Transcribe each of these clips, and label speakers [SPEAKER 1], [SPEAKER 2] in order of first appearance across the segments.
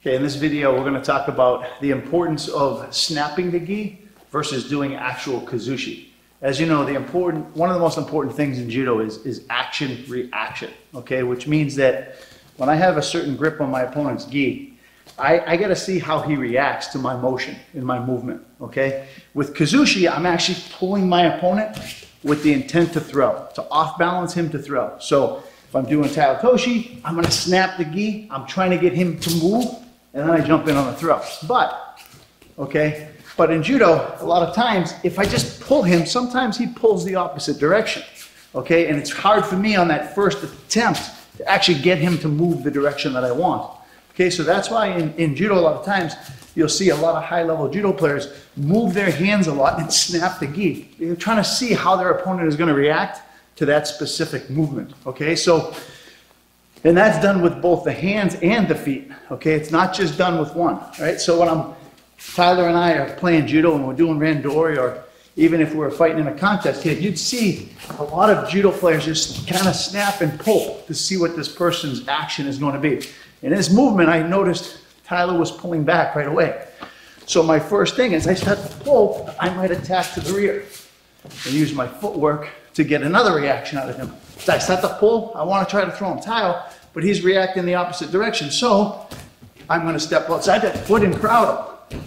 [SPEAKER 1] Okay, in this video, we're going to talk about the importance of snapping the gi versus doing actual kazushi. As you know, one of the most important things in judo is action-reaction, okay? Which means that when I have a certain grip on my opponent's gi, I got to see how he reacts to my motion in my movement, okay? With kazushi, I'm actually pulling my opponent with the intent to throw, to off-balance him to throw. So if I'm doing taotoshi, I'm going to snap the gi, I'm trying to get him to move, and then I jump in on the throw. But in judo, a lot of times, if I just pull him, sometimes he pulls the opposite direction, okay? And it's hard for me on that first attempt to actually get him to move the direction that I want. Okay, so that's why in judo, a lot of times, you'll see a lot of high-level judo players move their hands a lot and snap the gi. They're trying to see how their opponent is going to react to that specific movement, okay? So, and that's done with both the hands and the feet, okay? It's not just done with one, right? So when Tyler and I are playing judo and we're doing randori, or even if we're fighting in a contest here, you'd see a lot of judo players just kind of snap and pull to see what this person's action is going to be. In this movement, I noticed Tyler was pulling back right away. So my first thing is I start to pull, I might attack to the rear and use my footwork to get another reaction out of him. So I start to pull, I want to try to throw him tile, but he's reacting the opposite direction. So I'm going to step outside that foot and crowd him.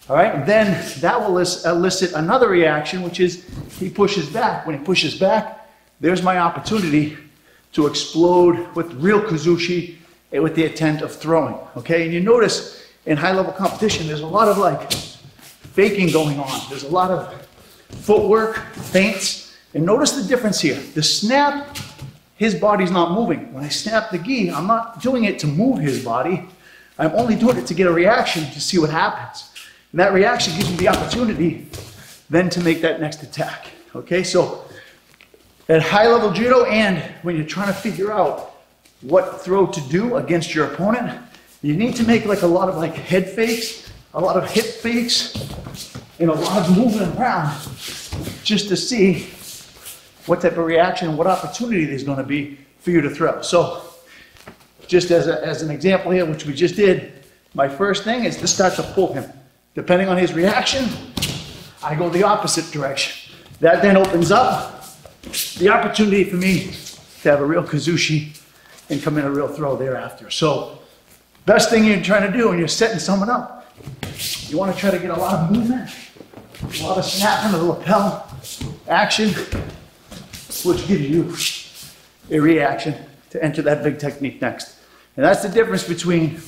[SPEAKER 1] All right, and then that will elicit another reaction, which is he pushes back. When he pushes back, there's my opportunity to explode with real kazushi with the intent of throwing, okay? And you notice in high-level competition, there's a lot of like faking going on. There's a lot of footwork, feints, and notice the difference here. The snap, his body's not moving. When I snap the gi, I'm not doing it to move his body. I'm only doing it to get a reaction to see what happens. And that reaction gives me the opportunity then to make that next attack, okay? So at high-level judo, and when you're trying to figure out what throw to do against your opponent, you need to make like a lot of like head fakes, a lot of hip fakes, and a lot of moving around just to see what type of reaction and what opportunity there's going to be for you to throw. So just as an example here, which we just did, my first thing is to start to pull him. Depending on his reaction, I go the opposite direction. That then opens up the opportunity for me to have a real kazushi and come in a real throw thereafter. So best thing you're trying to do when you're setting someone up, you want to try to get a lot of movement, a lot of snapping of the lapel action, which gives you a reaction to enter that big technique next. And that's the difference between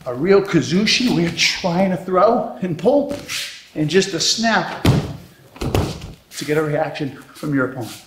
[SPEAKER 1] a real kazushi where you're trying to throw and pull, and just a snap to get a reaction from your opponent.